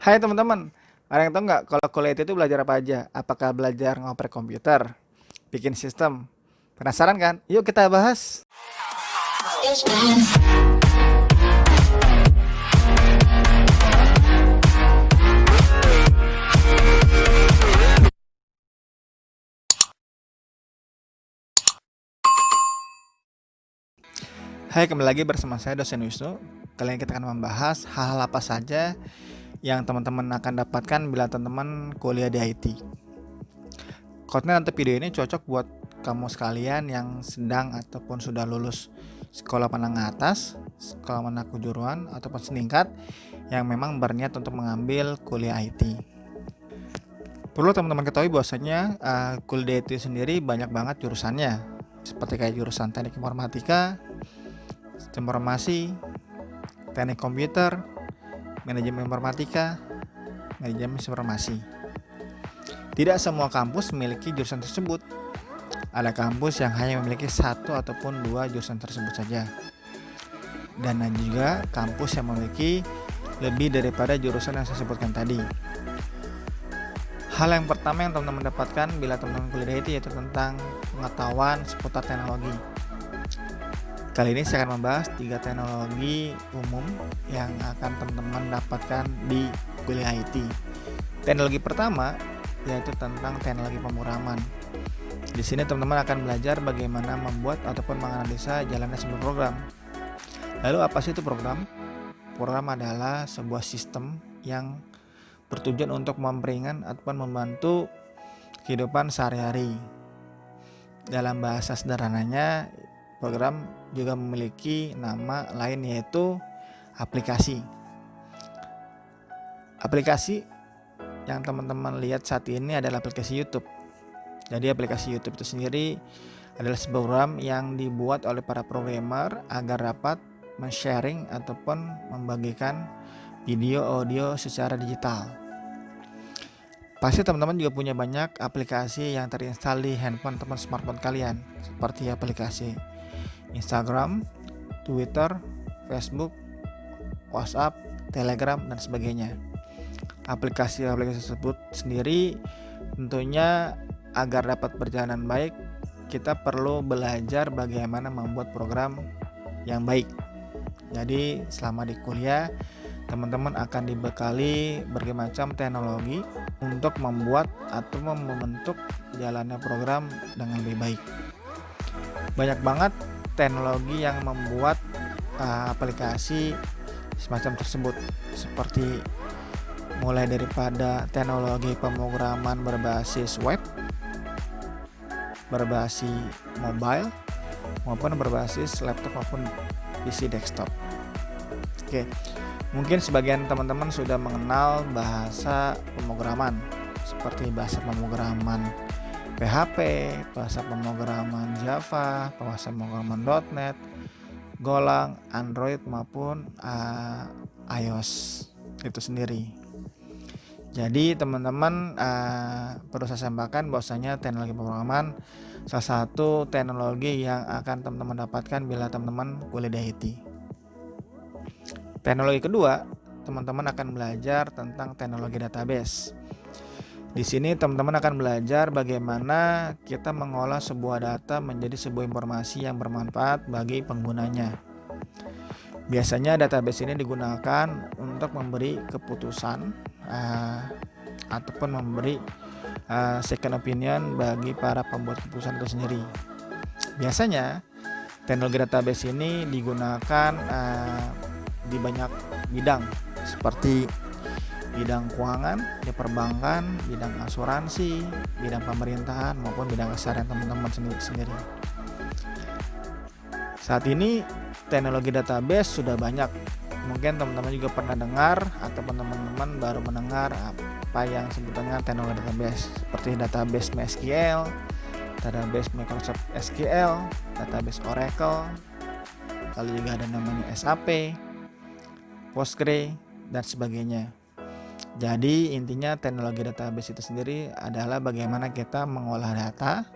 Hai teman-teman, ada yang tahu nggak kalau kuliah itu belajar apa aja? Apakah belajar ngoprek komputer, bikin sistem? Penasaran kan? Yuk kita bahas. Hai, kembali lagi bersama saya dosen Wisnu. Kali ini kita akan membahas hal-hal apa saja yang teman-teman akan dapatkan bila teman-teman kuliah di IT. Konten atau video ini cocok buat kamu sekalian yang sedang ataupun sudah lulus sekolah menengah atas, sekolah menengah kejuruan, ataupun seningkat yang memang berniat untuk mengambil kuliah IT. Perlu teman-teman ketahui bahwasanya kuliah IT sendiri banyak banget jurusannya, seperti kayak jurusan teknik informatika, sistem informasi, teknik komputer, manajemen informatika, manajemen informasi. Tidak semua kampus memiliki jurusan tersebut. Ada kampus yang hanya memiliki satu ataupun dua jurusan tersebut saja. Dan ada juga kampus yang memiliki lebih daripada jurusan yang saya sebutkan tadi. Hal yang pertama yang teman-teman dapatkan bila teman-teman kuliah IT yaitu tentang pengetahuan seputar teknologi. Kali ini saya akan membahas 3 teknologi umum yang akan teman-teman dapatkan di kuliah IT. Teknologi pertama yaitu tentang teknologi pemrograman. Di sini teman-teman akan belajar bagaimana membuat ataupun menganalisa jalannya sebuah program. Lalu apa sih itu program? Program adalah sebuah sistem yang bertujuan untuk memperingan ataupun membantu kehidupan sehari-hari. Dalam bahasa sederhananya, program juga memiliki nama lain yaitu aplikasi. Aplikasi yang teman-teman lihat saat ini adalah aplikasi YouTube. Jadi aplikasi YouTube itu sendiri adalah sebuah program yang dibuat oleh para programmer agar dapat men-sharing ataupun membagikan video audio secara digital. Pasti teman-teman juga punya banyak aplikasi yang terinstall di handphone ataupun smartphone kalian, seperti aplikasi Instagram, Twitter, Facebook, WhatsApp, Telegram, dan sebagainya. Aplikasi-aplikasi tersebut sendiri tentunya agar dapat berjalan baik, kita perlu belajar bagaimana membuat program yang baik. Jadi selama di kuliah, teman-teman akan dibekali berbagai macam teknologi untuk membuat atau membentuk jalannya program dengan lebih baik. Banyak banget teknologi yang membuat aplikasi semacam tersebut, seperti mulai daripada teknologi pemrograman berbasis web, berbasis mobile, maupun berbasis laptop maupun PC desktop. Oke, mungkin sebagian teman-teman sudah mengenal bahasa pemrograman seperti bahasa pemrograman PHP, bahasa pemrograman Java, bahasa pemrograman .NET, Golang, Android maupun iOS itu sendiri. Jadi teman-teman perlu saya sampaikan bahwasanya teknologi pemrograman salah satu teknologi yang akan teman-teman dapatkan bila teman-teman kuliah di IT. Teknologi kedua, teman-teman akan belajar tentang teknologi database. Di sini teman-teman akan belajar bagaimana kita mengolah sebuah data menjadi sebuah informasi yang bermanfaat bagi penggunanya. Biasanya database ini digunakan untuk memberi keputusan ataupun memberi second opinion bagi para pembuat keputusan itu sendiri. Biasanya teknologi database ini digunakan di banyak bidang seperti bidang keuangan, di perbankan, bidang asuransi, bidang pemerintahan maupun bidang keseharian teman-teman sendiri. Saat ini teknologi database sudah banyak. Mungkin teman-teman juga pernah dengar ataupun teman-teman baru mendengar apa yang disebut dengan teknologi database, seperti database MySQL, database Microsoft SQL, database Oracle, lalu juga ada namanya SAP, Postgre, dan sebagainya. Jadi intinya teknologi database itu sendiri adalah bagaimana kita mengolah data,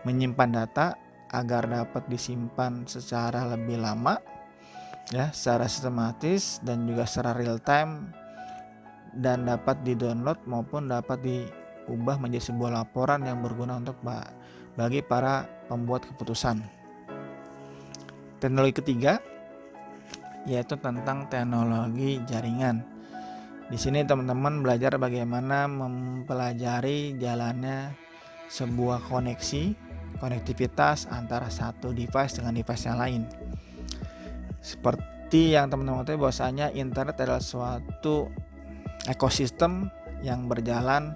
menyimpan data agar dapat disimpan secara lebih lama, ya, secara sistematis dan juga secara real time dan dapat di-download maupun dapat diubah menjadi sebuah laporan yang berguna untuk bagi para pembuat keputusan. Teknologi ketiga yaitu tentang teknologi jaringan. Di sini teman-teman belajar bagaimana mempelajari jalannya sebuah konektivitas antara satu device dengan device yang lain. Seperti yang teman-teman ketahui bahwasanya internet adalah suatu ekosistem yang berjalan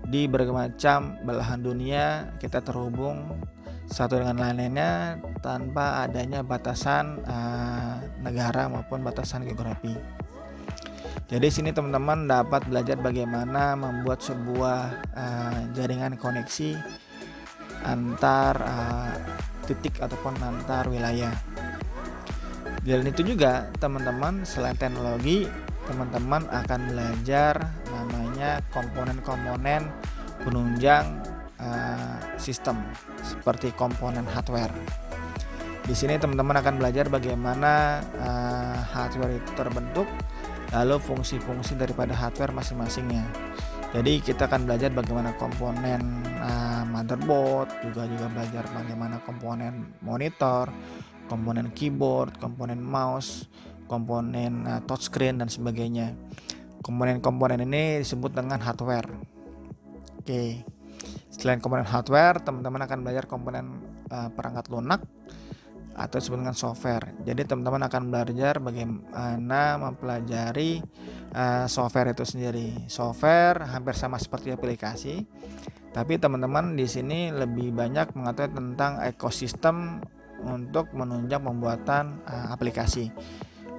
di berbagai macam belahan dunia. Kita terhubung satu dengan lainnya tanpa adanya batasan negara maupun batasan geografi. Jadi sini teman-teman dapat belajar bagaimana membuat sebuah jaringan koneksi antar titik ataupun antar wilayah. Dan itu juga teman-teman selain teknologi, teman-teman akan belajar namanya komponen-komponen penunjang sistem seperti komponen hardware. Di sini teman-teman akan belajar bagaimana hardware itu terbentuk, lalu fungsi-fungsi daripada hardware masing-masingnya. Jadi kita akan belajar bagaimana komponen motherboard, juga belajar bagaimana komponen monitor, komponen keyboard, komponen mouse, komponen touchscreen dan sebagainya. Komponen-komponen ini disebut dengan hardware. Oke. Selain komponen hardware, teman-teman akan belajar komponen perangkat lunak atau disebut dengan software. Jadi teman-teman akan belajar bagaimana mempelajari software itu sendiri. Software hampir sama seperti aplikasi, tapi teman-teman di sini lebih banyak mengetahui tentang ekosistem untuk menunjang pembuatan aplikasi.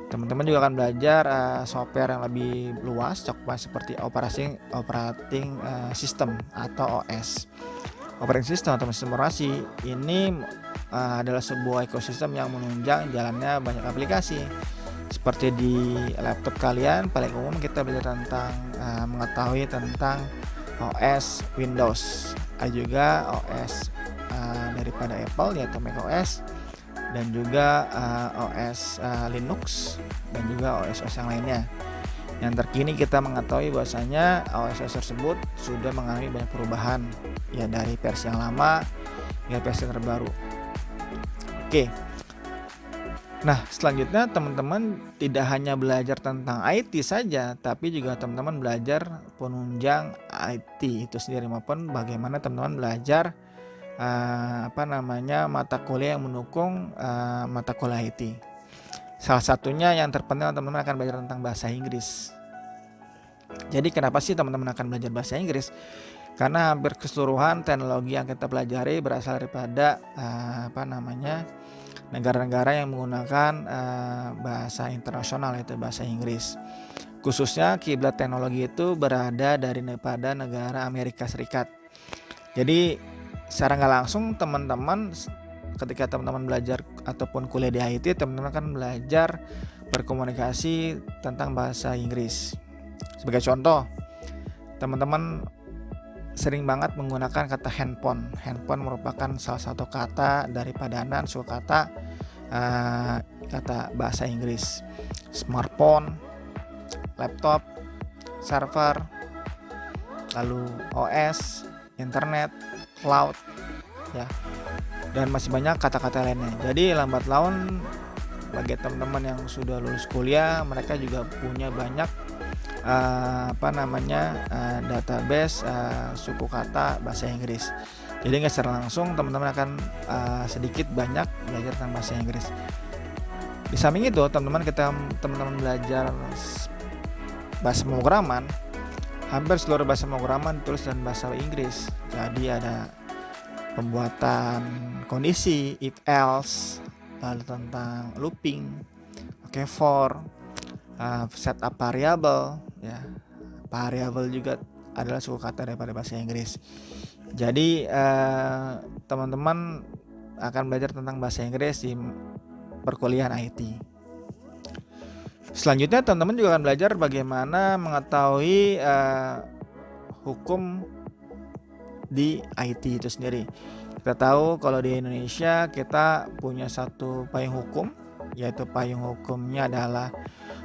Teman-teman juga akan belajar software yang lebih luas, cakupan seperti operating system atau OS. Operating system atau sistem operasi ini adalah sebuah ekosistem yang menunjang jalannya banyak aplikasi. Seperti di laptop kalian, paling umum kita belajar tentang mengetahui tentang OS Windows, ada juga OS daripada Apple yaitu macOS, dan juga OS Linux, dan juga OS yang lainnya. Yang terkini kita mengetahui bahwasanya OS tersebut sudah mengalami banyak perubahan, ya dari versi yang lama hingga versi terbaru. Oke. Nah, selanjutnya teman-teman tidak hanya belajar tentang IT saja, tapi juga teman-teman belajar penunjang IT itu sendiri, maupun bagaimana teman-teman belajar mata kuliah yang mendukung mata kuliah IT. Salah satunya yang terpenting teman-teman akan belajar tentang bahasa Inggris. Jadi kenapa sih teman-teman akan belajar bahasa Inggris? Karena hampir keseluruhan teknologi yang kita pelajari berasal daripada negara-negara yang menggunakan bahasa internasional, yaitu bahasa Inggris. Khususnya kiblat teknologi itu berada daripada negara Amerika Serikat. Jadi secara nggak langsung teman-teman ketika teman-teman belajar ataupun kuliah di IT, teman-teman akan belajar berkomunikasi tentang bahasa Inggris. Sebagai contoh, teman-teman sering banget menggunakan kata handphone. Handphone merupakan salah satu kata dari padanan suku kata bahasa Inggris. Smartphone, laptop, server, lalu OS, internet, cloud, ya, dan masih banyak kata-kata lainnya. Jadi lambat laun bagi teman-teman yang sudah lulus kuliah, mereka juga punya banyak database suku kata bahasa Inggris. Jadi nggak secara langsung teman-teman akan sedikit banyak belajar tentang bahasa Inggris. Di samping itu teman-teman belajar bahasa pemrograman, hampir seluruh bahasa pemrograman ditulis dalam bahasa Inggris. Jadi ada pembuatan kondisi, if else, lalu tentang looping, for, setup variable, ya. Variable juga adalah suku kata daripada bahasa Inggris. Jadi teman-teman akan belajar tentang bahasa Inggris di perkuliahan IT. Selanjutnya teman-teman juga akan belajar bagaimana mengetahui hukum di IT itu sendiri. Kita tahu kalau di Indonesia kita punya satu payung hukum, yaitu payung hukumnya adalah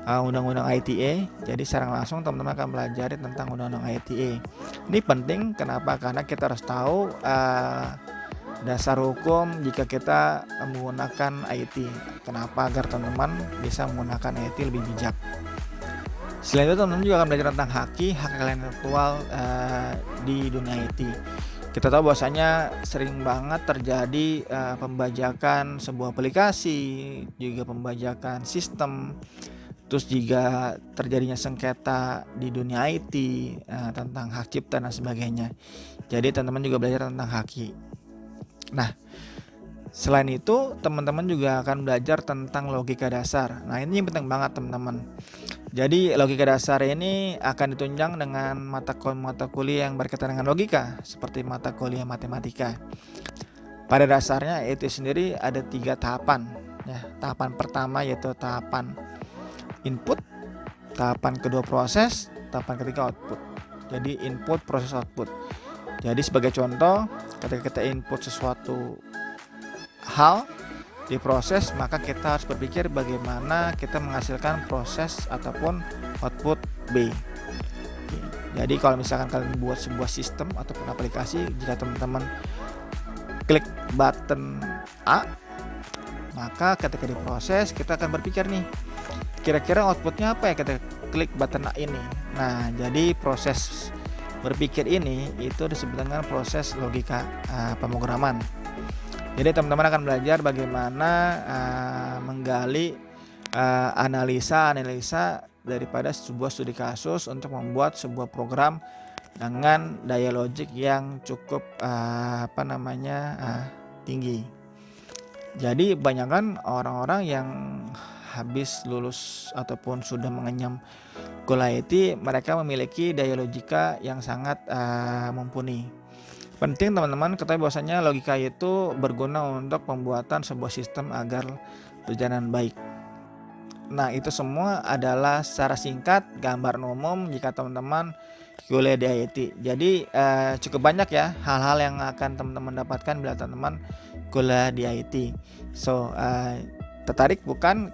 undang-undang ITE. Jadi secara langsung teman-teman akan belajar tentang undang-undang ITE. Ini penting, kenapa? Karena kita harus tahu dasar hukum jika kita menggunakan IT. Kenapa? Agar teman-teman bisa menggunakan IT lebih bijak. Selain itu teman-teman juga akan belajar tentang hak intelektual di dunia IT. Kita tahu bahwasanya sering banget terjadi pembajakan sebuah aplikasi, juga pembajakan sistem, terus juga terjadinya sengketa di dunia IT tentang hak cipta dan sebagainya. Jadi teman-teman juga belajar tentang haki. Nah, selain itu teman-teman juga akan belajar tentang logika dasar. Nah, ini yang penting banget teman-teman. Jadi logika dasar ini akan ditunjang dengan mata kuliah yang berkaitan dengan logika, seperti mata kuliah matematika. Pada dasarnya itu sendiri ada 3 tahapan. Ya, tahapan pertama yaitu tahapan input, tahapan kedua proses, tahapan ketiga output. Jadi input, proses, output. Jadi sebagai contoh, ketika kita input sesuatu hal diproses, maka kita harus berpikir bagaimana kita menghasilkan proses ataupun output B. Jadi kalau misalkan kalian buat sebuah sistem ataupun aplikasi, jika teman-teman klik button A, maka ketika diproses kita akan berpikir nih, kira-kira outputnya apa ya kita klik button A ini. Nah, jadi proses berpikir ini itu disebut dengan proses logika pemrograman. Jadi teman-teman akan belajar bagaimana menggali analisa daripada sebuah studi kasus untuk membuat sebuah program dengan daya logik yang cukup tinggi. Jadi banyakkan orang-orang yang habis lulus ataupun sudah mengenyam kuliah IT, mereka memiliki daya logika yang sangat mumpuni. Penting teman-teman ketahui bahwasanya logika itu berguna untuk pembuatan sebuah sistem agar berjalan baik. Nah, itu semua adalah secara singkat gambaran umum jika teman-teman kuliah di IT. Jadi cukup banyak ya hal-hal yang akan teman-teman dapatkan bila teman-teman kuliah di IT. So tertarik bukan?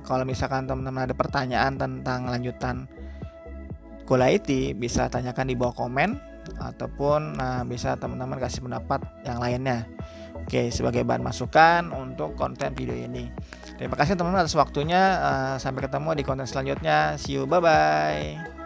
Kalau misalkan teman-teman ada pertanyaan tentang lanjutan kuliah IT, bisa tanyakan di bawah komen ataupun bisa teman-teman kasih pendapat yang lainnya. Oke, sebagai bahan masukan untuk konten video ini. Terima kasih teman-teman atas waktunya. Sampai ketemu di konten selanjutnya. See you, bye bye.